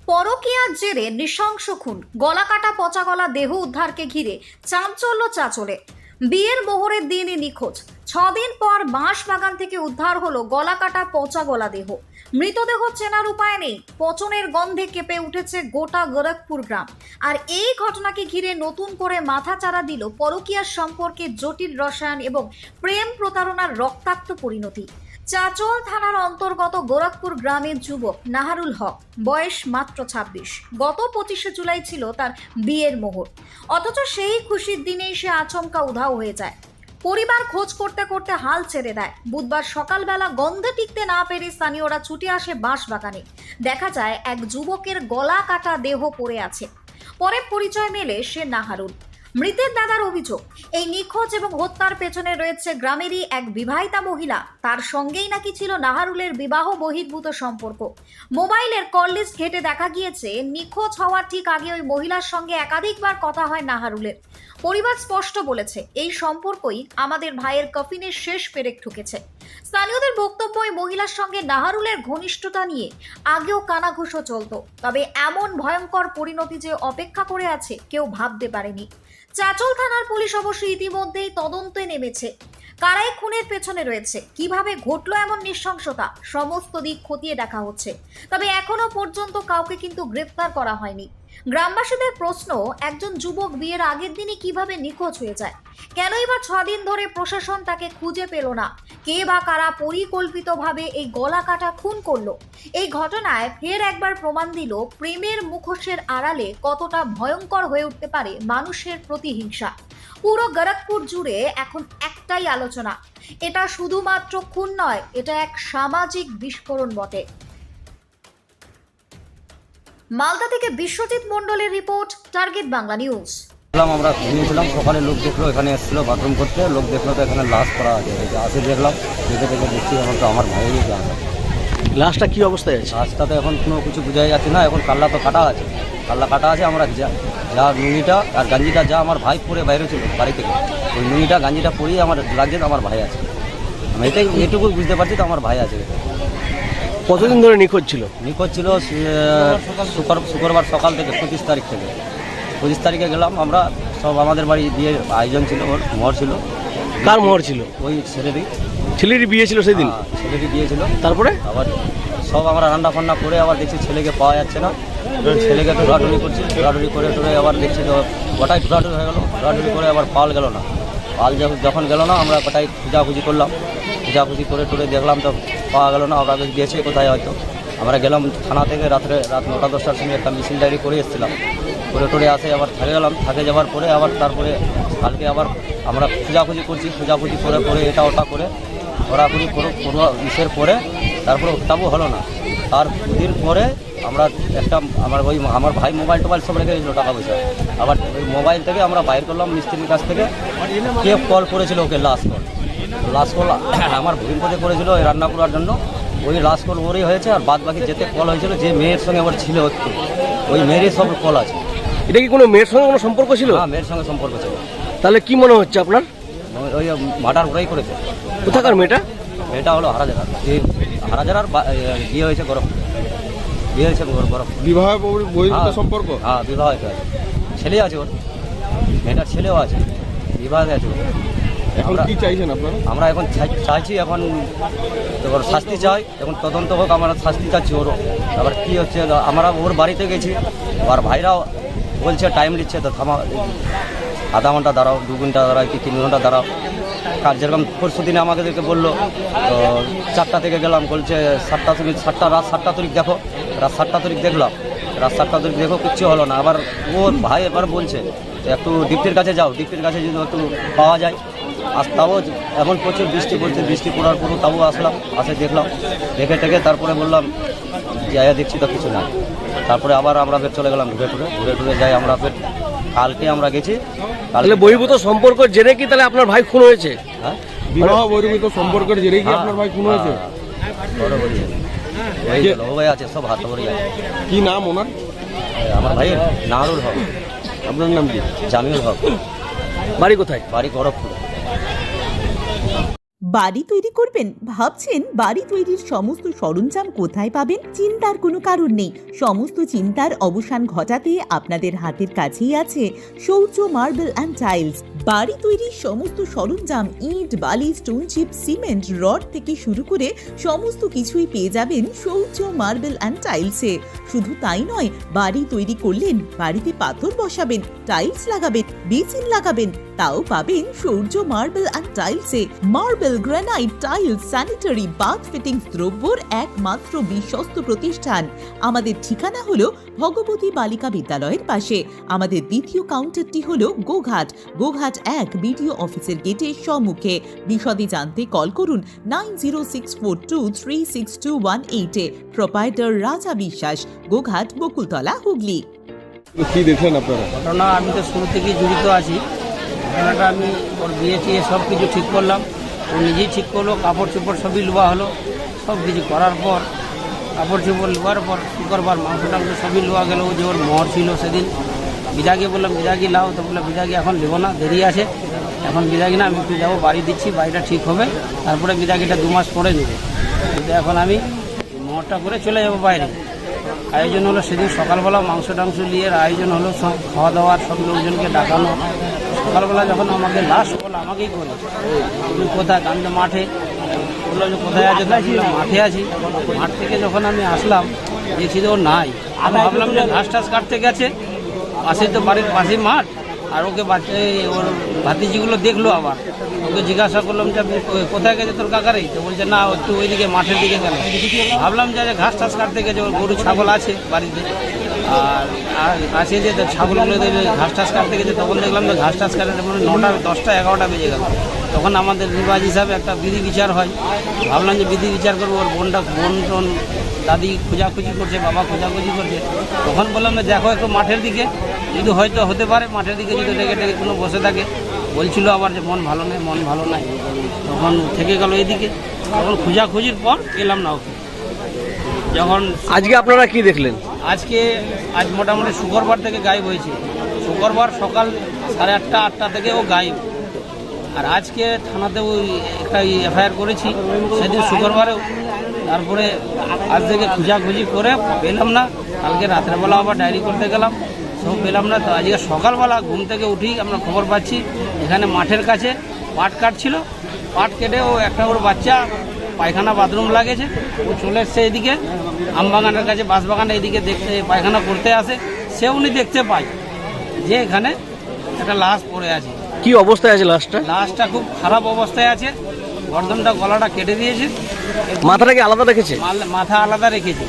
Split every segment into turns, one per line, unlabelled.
পরকীয়ার জেরে নৃশংস খুন, গলাকাটা পচা গলা দেহ উদ্ধারকে ঘিরে চাঞ্চল্য চাঁচলে। বিয়ের মোহরের দিনই নিখোঁজ, 6 দিন পর বাঁশবাগান থেকে উদ্ধার হলো গলাকাটা পচা গলা দেহ। মৃতদেহ চেনার উপায় নেই, পচনের গন্ধে কেঁপে উঠেছে গোটা গোরখপুর গ্রাম। আর এই ঘটনাকে ঘিরে নতুন করে মাথাচাড়া দিল পরকীয়ার সম্পর্কে জটিল রসায়ন এবং প্রেম প্রতারণার রক্তাক্ত পরিণতি। চাচল থানার অন্তর্গত গোরখপুর গ্রামের যুবক নাহারুল হক, বয়স মাত্র 26। গত 25শে জুলাই ছিল তার বিয়ের মোহর, অথচ সেই খুশির দিনেই সে আচমকা উধাও হয়ে যায়। পরিবার খোঁজ করতে করতে হাল ছেড়ে দেয়। বুধবার সকালবেলা গন্ধে টিকতে না পেরে স্থানীয়রা ছুটে আসে বাঁশবাগানে। দেখা যায় এক যুবকের গলা কাটা দেহ পড়ে আছে। পরে পরিচয় মেলে সে নাহারুল। মৃতের দাদার অভিযোগ, এই নিখোঁজ এবং হত্যার পেছনে রয়েছে গ্রামেরই এক বিবাহিতা মহিলা। তার সঙ্গেই নাকি ছিল নাহারুলের বিবাহ বহির্ভূত সম্পর্ক। মোবাইলের কল লিস্ট ঘেটে দেখা গিয়েছে, নিখোঁজ হওয়ার ঠিক আগে ওই মহিলার সঙ্গে একাধিকবার কথা হয় নাহারুলের। পরিবার স্পষ্ট বলেছে, এই সম্পর্কই আমাদের ভাইয়ের কফিনের শেষ পেরেক ঠুকেছে। স্থানীয়দের বক্তব্য, এই মহিলার সঙ্গে নাহারুলের ঘনিষ্ঠতা নিয়ে আগেও কানাঘুষো চলতো। তবে এমন ভয়ঙ্কর পরিণতি যে অপেক্ষা করে আছে কেউ ভাবতে পারেনি। চাচল থানার পুলিশ অবশ্য ইতিমধ্যেই তদন্তে নেমেছে। কারাই খুনের পেছনে রয়েছে, কিভাবে ঘটলো এমন নৃশংসতা, সমস্ত দিক খতিয়ে দেখা হচ্ছে। তবে এখনো পর্যন্ত কাউকে কিন্তু গ্রেফতার করা হয়নি। গ্রামবাসীদের প্রশ্ন, একজন যুবক বিয়ের আগের দিনই কিভাবে নিখোঁজ হয়ে যায়? কেনই বা 6 দিন ধরে প্রশাসন তাকে খুঁজে পেল না? কে বা কারা পরিকল্পিতভাবে এই গলা কাটা খুন করলো? এই ঘটনায় ফের একবার প্রমাণ দিল প্রেমের মুখোশের আড়ালে কতটা ভয়ঙ্কর হয়ে উঠতে পারে মানুষের প্রতিহিংসা। পুরো গোরখপুর জুড়ে এখন একটাই আলোচনা, এটা শুধুমাত্র খুন নয়, এটা এক সামাজিক বিস্ফোরণ বটে। মালদা থেকে বিশ্বজিৎ মণ্ডলের রিপোর্ট, টার্গেট বাংলা নিউজ।
আমরা ঘুমিয়েছিলাম, সকালে লোক দেখলো, এখানে এসেছিলো বাথরুম করতে, লোক দেখলো তো এখানে লাশ করা আছে। আসে দেখলাম, দেখে দেখছি এখন তো আমার ভাইয়েরই জানা।
লাশটা কি অবস্থায় আছে?
লাশটা তো এখন কোনো কিছু বোঝাই যাচ্ছে না। এখন কাল্লা তো কাটা আছে, আমরা যা নুনিটা আর গাঞ্জিটা যা আমার ভাই পরে বাইরে ছিল বাড়ি থেকে, ওই নুনিটা গাঞ্জিটা পরিয়ে আমার লাগছে তো আমার ভাই আছে। আমি এটুকু বুঝতে পারছি তো আমার ভাই আছে।
কতদিন ধরে নিখোঁজ ছিল?
নিখোঁজ ছিল শুক্রবার সকাল থেকে 25 তারিখ থেকে। 25 তারিখে গেলাম আমরা সব, আমাদের বাড়ি বিয়ের আয়োজন ছিল, ওর মোহর ছিল।
কার মোহর ছিল?
ওই
ছেলেরই বিয়ে ছিল সেদিন?
ছেলেরই বিয়ে ছিল।
তারপরে
আবার সব আমরা রান্না ফান্না করে আবার দেখছি ছেলেকে পাওয়া যাচ্ছে না। ছেলেকে ঢোড়াঢুড়ি করছি, ঢোড়াঢুড়ি করে টোরে আবার দেখছি তো গোটাই ঢোড়াঢুড়ি হয়ে গেলো। ঢোড়াঢুড়ি করে আবার পাল গেল না। পাল যখন গেল না, আমরা গোটাই খোঁজাখুঁজি করলাম। খোঁজাখুঁজি করে টোরে দেখলাম তো পাওয়া গেল না। ওরা গিয়েছে কোথায় হয়তো। আমরা গেলাম থানা থেকে রাত 9টা-10টার সময় একটা মিছিল ডায়েরি করে এসেছিলাম। করে টোরে আসে আবার থাকে গেলাম। থাকে যাওয়ার পরে আবার তারপরে কালকে আবার আমরা খোঁজাখুঁজি করছি। খোঁজাখুঁজি করে এটা ওটা করে ঘোরাঘুরি পুরো ইসের পরে তারপরে তাবু হলো না। তার দুদিন পরে আমরা আমার ভাই মোবাইল টোবাইল সব রেখে দিয়েছিল, টাকা পয়সা। আবার ওই মোবাইল থেকে আমরা বাইর করলাম মিস্ত্রির কাছ থেকে, কে কল করেছিল ওকে, লাস্ট কল আমার ভূমিপদে করেছিল ওই রান্না করার জন্য। ওই লাস্ট কল ওরই হয়েছে। আর বাদ বাকি যেতে কল হয়েছিল, যে মেয়ের সঙ্গে আবার ছিল হচ্ছে, ওই মেয়েরই সব কল আছে।
এটা কি কোনো মেয়ের সঙ্গে কোনো সম্পর্ক ছিল?
হ্যাঁ, মেয়ের সঙ্গে সম্পর্ক ছিল।
তাহলে কি মনে হচ্ছে আপনার?
ওই মার্ডার ওরাই করেছে।
কোথাকার মেয়েটা?
মেয়েটা হলো হারাজারার বিয়ে হয়েছে গোরখপুর।
বিবাহ বহির্ভূত সম্পর্ক?
হ্যাঁ, বিবাহিত আছে, ছেলে আছে ওর, মেয়েটার ছেলেও আছে, বিবাহিত আছে।
এখন কি চাইছেন আপনারা?
আমরা এখন চাইছি, এখন ওর শাস্তি চাই, এখন তদন্ত হোক, আমরা শাস্তি চাচ্ছি ওরও। আবার কি হচ্ছে, আমরা ওর বাড়িতে গেছি, আর ভাইরাও বলছে টাইম নিচ্ছে, তো থামা, আধা ঘন্টা দাঁড়াও, 2 ঘন্টা দাঁড়াও, কি 3 ঘন্টা দাঁড়াও। কাল যেরকম পরশু দিনে আমাদেরকে বললো, তো 4টা থেকে গেলাম, বলছে 7টা রাত 7টা তারিখ দেখো। রাত 7টা তারিখ দেখলাম, রাত 7টা তারিখ দেখো, কিচ্ছু হলো না। আবার ওর ভাই এবার বলছে একটু ডিপ্টির কাছে যাও, ডিপ্টির কাছে যদি একটু পাওয়া যায়। আর তাও এখন প্রচুর বৃষ্টি পড়ছে, বৃষ্টি পড়ার পরও তাও আসলাম, দেখলাম, দেখে তারপরে বললাম যাইয়া দেখছি তো কিছু না। তারপরে আবার আমরা ফের চলে গেলাম ঘুরে টুরে যাই। আমরা ফের কালকে আমরা গেছি।
তাহলে বহির্ভূত সম্পর্ক জেনে কি তাহলে আপনার ভাই খুন হয়েছে?
হ্যাঁ,
বিবাহ বহির্ভূত সম্পর্কের জেরে কি আপনার ভাই খুন হয়েছে?
ভাই আছে, সব হাত ধরে যায়।
কি নাম ওনার?
আমার ভাই নাহারুল হক।
আপনার নাম কি?
জামিউল হক।
বাড়ি কোথায়?
বাড়ি গোরখপুর।
বাড়ি তৈরি করবেন? ভাবছেন বাড়ি তৈরির সমস্ত সরঞ্জাম কোথায় পাবেন? চিন্তার কোনো কারণ নেই। সমস্ত চিন্তার অবসান ঘটাতে আপনাদের হাতের কাছেই আছে শৌর্য মার্বেল অ্যান্ড টাইলস। বাড়ি তৈরির সমস্ত সরঞ্জাম, ইট, বালি, স্টোন চিপ, সিমেন্ট, রড থেকে শুরু করে সমস্ত কিছুই পেয়ে যাবেন শৌর্য মার্বেল অ্যান্ড টাইলসে। শুধু তাই নয়, বাড়ি তৈরি করলেন, বাড়িতে পাথর বসাবেন, টাইলস লাগাবেন, বেসিন লাগাবেন, তাও পাবেন শৌর্য মার্বেল অ্যান্ড টাইলসে। Marble, granite, tiles, sanitary, bath fittings দ্রব্যর একমাত্র বিশ্বস্ত প্রতিষ্ঠান। আমাদের ঠিকানা হলো ভগবতী বালিকা বিদ্যালয়ের পাশে। আমাদের দ্বিতীয় কাউন্টারটি হলো গোঘাট 1 বিডিও অফিসের গেটের সম্মুখে। বিশদে জানতে কল করুন 9064236218 প্রোপাইটার রাজা বিশ্বাস, গোঘাট, বকুলতলা, হুগলি।
কি দেখলেন আপনারা?
ঘটনা আমি তো শুরু থেকেই জড়িত আছি। ঘটনাটা আমি ওর বিয়ে টিয়ে সব কিছু ঠিক করলাম, ও নিজেই ঠিক করলো। কাপড় চোপড় সবই লোয়া হলো। সব কিছু করার পর কাপড় চোপড় লোয়ার পর শুক্রবার মাংস টাংস সবই লোয়া গেল। যে ওর মহর ছিল সেদিন, বিদাগে বললাম বিদাগি লাও, তো বললাম বিদাগি এখন নেবো না, দেরি আছে, এখন বিদাগি না, আমি একটু যাবো, বাড়ি দিচ্ছি, বাড়িটা ঠিক হবে, তারপরে বিদাগিটা 2 মাস পরে নেবো। কিন্তু এখন আমি মহরটা করে চলে যাবো বাইরে। আয়োজন হলো সেদিন সকালবেলা মাংস টাংস নিয়ে আয়োজন হলো, সব খাওয়া দাওয়ার সব লোকজনকে ডাকানো। সকালবেলা যখন আমাকে লাস্ট বলো আমাকেই করে, তুমি কোথায়? আমি তো মাঠে। বললো যে কোথায় আছে? তাই ছিল মাঠে আছি। মাঠ থেকে যখন আমি আসলাম দেখছি যে ও নাই। আমি ভাবলাম যে ঘাস টাস কাটতে গেছে, পাশে তো বাড়ির পাশে মাঠ। আর ওকে ওর ভাতিজিগুলো দেখলো, আবার ওকে জিজ্ঞাসা করলাম যে কোথায় গেছে তোর কাকারে? তো বলছে না, একটু ওইদিকে মাঠের দিকে গেল। ভাবলাম যে ঘাস টাস কাটতে গেছে, ওর গরু ছাগল আছে বাড়িতে, আর আছে যে ছাগলগুলো ঘাস টাস কাটতে গেছে। তখন দেখলাম যে ঘাস টাস কাটতে মানে 9টা 10টা 11টা বেজে গেল। তখন আমাদের রিবাজ হিসাবে একটা বিধি বিচার হয়। ভাবলাম যে বিধি বিচার করবো। ওর বোন টোন দাদি খোঁজাখুঁজি করছে, বাবা খোঁজাখুঁজি করছে। তখন বললাম যে দেখো একটু মাঠের দিকে, যদি হয়তো হতে পারে মাঠের দিকে যদি ডেকে কোনো বসে থাকে। বলছিল আবার যে মন ভালো নাই। তখন থেকে গেল এদিকে। তখন খোঁজাখুঁজির পর এলাম না ওকে। যখন
আজকে আপনারা কি দেখলেন?
আজ মোটামুটি শুক্রবার থেকে গায়েব হয়েছে। শুক্রবার সকাল 8:30 থেকে ও গায়েব। আর আজকে থানাতে ওই একটা এফআইআর করেছি সেদিন শুক্রবারেও। তারপরে আজ থেকে খোঁজাখুঁজি করে পেলাম না। কালকে রাত্রেবেলা আবার ডায়েরি করতে গেলাম, সব পেলাম না। তো আজকে সকালবেলা ঘুম থেকে উঠেই আমরা খবর পাচ্ছি এখানে মাঠের কাছে পাট কাটছিল। পাট কেটে ও একটা ওর বাচ্চা পায়খানা বাথরুম লাগেছে, ও চলে এসছে এদিকে আমবাগানের কাছে, বাঁশবাগানে এদিকে দেখতে পায়খানা করতে আসে। সে উনি দেখতে পায় যে এখানে একটা লাশ পড়ে আছে।
কি অবস্থায় আছে লাশটা?
লাশটা খুব খারাপ অবস্থায় আছে। গর্দনটা, গলাটা কেটে দিয়েছে।
মাথাটা কি আলাদা রেখেছে?
মাথা আলাদা রেখেছে,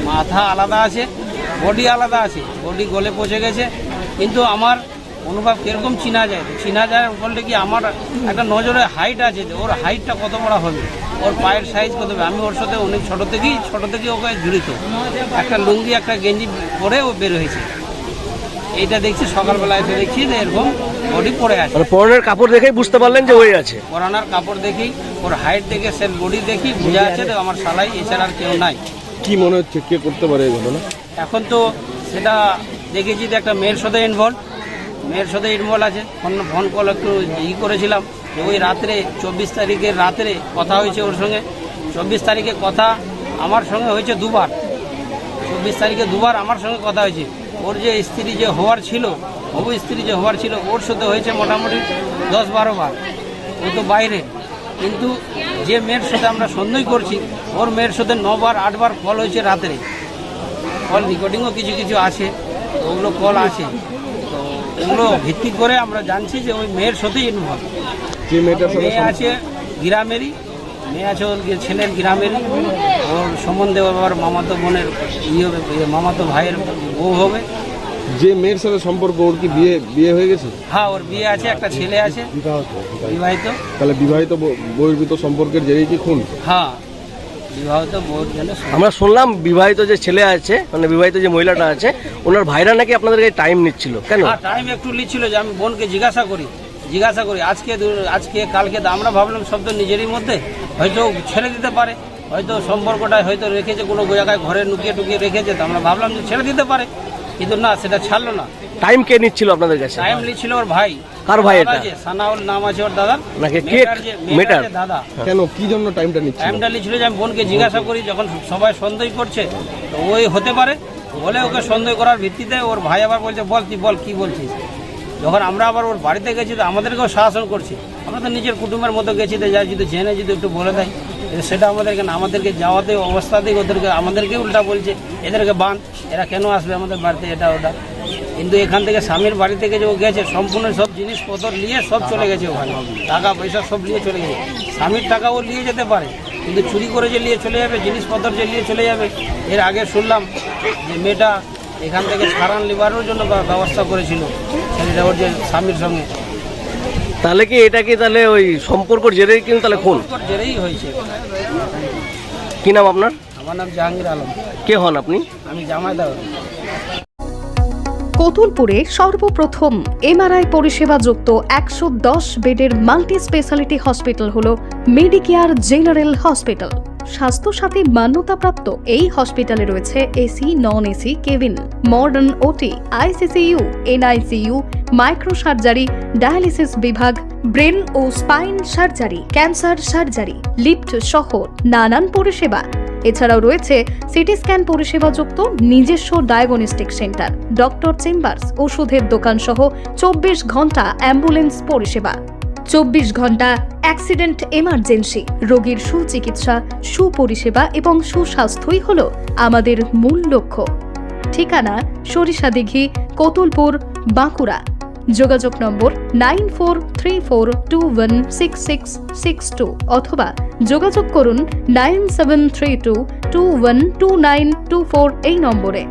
মাথা আলাদা আছে, বডি আলাদা আছে, বডি গলে পচে গেছে। কিন্তু আমার অনুভব কীরকম চিনা যায় বলতে কি আমার একটা নজরে হাইট আছে, যে ওর হাইটটা কত বড় হবে, ওর পায়ের সাইজ কত হবে। আমি ওর সাথে অনেক ছোটো থেকেই ওকে জড়িত। একটা লুঙ্গি একটা গেঞ্জি পরে ও বের হয়েছে। এইটা দেখছি সকালবেলা এসে দেখছি যে এরকম বডি পড়ে আছে।
পরনের কাপড় দেখেই বুঝতে পারলেন যে ওই আছে?
পরানার কাপড় দেখি, ওর হাইট দেখে, সে বডি দেখি বোঝা আছে যে আমার শালাই, এছাড়া আর কেউ নাই।
কি মনে হচ্ছে কে করতে পারে এই ঘটনা?
এখন তো সেটা দেখেছি যে একটা মেয়ের সাথে ইনভলভ আছে। ফোন কল একটু করেছিলাম যে ওই রাত্রে 24 তারিখের রাত্রে কথা হয়েছে ওর সঙ্গে। 24 তারিখে কথা আমার সঙ্গে হয়েছে 2বার। 24 তারিখে 2বার আমার সঙ্গে কথা হয়েছে। ওর যে স্ত্রী যে হওয়ার ছিল, ওর সাথে হয়েছে মোটামুটি 10-12 বার। ও তো বাইরে, কিন্তু যে মেয়ের সাথে আমরা সন্দেহ করছি ওর মেয়ের সাথে 9বার 8বার কল হয়েছে রাত্রে। কল রেকর্ডিংও কিছু আছে, ওগুলো কল আছে। তো ওগুলো ভিত্তি করে আমরা জানছি যে ওই মেয়ের সাথেই ইনভলভ।
যে মেয়েটার সাথে
মেয়ে আছে গ্রামেরই, ওর ছেলের গ্রামেরই। ওর সম্বন্ধে আবার মামাতো বোনের মামাতো ভাইয়ের বউ হবে।
যে মেয়ের সাথে সম্পর্ক, ওর কি বিয়ে হয়ে গেছে?
হ্যাঁ, ওর বিয়ে আছে, একটা ছেলে আছে বিবাহিত।
তাহলে বিবাহিত বহির্ভূত সম্পর্কের জেরেই কি খুন?
হ্যাঁ, বিবাহিত বউর জন্য।
আমরা শুনলাম বিবাহিত যে ছেলে আছে, মানে বিবাহিত যে মহিলাটা আছে, ওনার ভাইরা নাকি আপনাদেরকে টাইম নিচ্ছিল। কেন?
হ্যাঁ, টাইম একটু নিচ্ছিল যে আমি বোনকে জিজ্ঞাসা করি আজকে কালকে। আমরা ভাবলাম সব তো নিজেরই মধ্যে, হয়তো ছেড়ে দিতে পারে, হয়তো সম্পর্কটা হয়তো রেখেছে কোনো জায়গায় ঘরে টুকিয়ে রেখেছে। তো আমরা ভাবলাম যে ছেড়ে দিতে পারে। কিন্তু না সেটা ছাড়লো না।
টাইম কে নিচ্ছিল আপনাদের কাছে?
টাইম নিচ্ছিল ওর ভাই।
কার ভাই
দাদা
এটা?
যে সানাউল নাম আছে ওর দাদার।
নাকি কে?
মেটার যে
মেটার?
দাদা।
কেন কি জন্য টাইমটা নিচ্ছে?
টাইমটা নিচ্ছিল যে আমি বোনকে জিজ্ঞাসা করি, যখন সবাই সন্দেহ করছে তো ওই হতে পারে বলে ওকে সন্দেহ করার ভিত্তিতে ওর ভাই আবার বলছে বল তুই বল কী বলছিস। যখন আমরা আবার ওর বাড়িতে গেছি তো আমাদেরকেও শাসন করছি। আমরা তো নিজের কুটুম্বের মতো গেছি, তো যাই যদি জেনে যদি একটু বলে দেয় সেটা আমাদেরকে যাওয়াতে অবস্থাতেই ওদেরকে আমাদেরকে উল্টা বলছে এদেরকে বাঁধ, এরা কেন আসবে আমাদের বাড়িতে, এটা ওটা। কিন্তু এখান থেকে স্বামীর বাড়ি থেকে যে ও গেছে সম্পূর্ণ সব জিনিসপত্র নিয়ে সব চলে গেছে ওখানে, টাকা পয়সা সব নিয়ে চলে গেছে। স্বামীর টাকা ও নিয়ে যেতে পারে কিন্তু চুরি করে যে নিয়ে চলে যাবে, জিনিসপত্র যে নিয়ে চলে যাবে। এর আগে শুনলাম যে মেয়েটা এখান থেকে সারান লিবারের জন্য ব্যবস্থা করেছিল ছেলেটা ওর যে স্বামীর সঙ্গে।
তাহলে কি এটা কি তাহলে ওই সম্পর্কর জেরেই কিন্তু তাহলে খুন?
ওর জেরেই হয়েছে।
কি নাম আপনার?
আমার নাম জাহাঙ্গীর আলম।
কে হন আপনি?
আমি জামাইদা।
কতুলপুরে সর্বপ্রথম এমআরআই পরিষেবা যুক্ত 110 বেডের মাল্টি স্পেশালিটি হসপিটাল হল মেডিকেয়ার জেনারেল হসপিটাল। স্বাস্থ্যসাথী মান্যতাপ্রাপ্ত এই হসপিটালে রয়েছে AC, non AC cabin, modern OT, ICCU, NICU, micro surgery, dialysis বিভাগ, ব্রেন ও spine surgery, cancer surgery, lift সহ নানান পরিষেবা। এছাড়াও রয়েছে সিটি স্ক্যান পরিষেবাযুক্ত নিজস্ব ডায়াগনস্টিক সেন্টার, ডক্টর চেম্বার্স, ওষুধের দোকান সহ 24 ঘন্টা অ্যাম্বুলেন্স পরিষেবা। 24 ঘন্টা অ্যাক্সিডেন্ট এমার্জেন্সি, রোগীর সুচিকিৎসা, সুপরিষেবা এবং সুস্বাস্থ্যই হল আমাদের মূল লক্ষ্য। ঠিকানা সরিষাদিঘি, কতুলপুর, বাঁকুড়া। যোগাযোগ নম্বর 9434216662 অথবা যোগাযোগ করুন 9732212924 এই নম্বরে।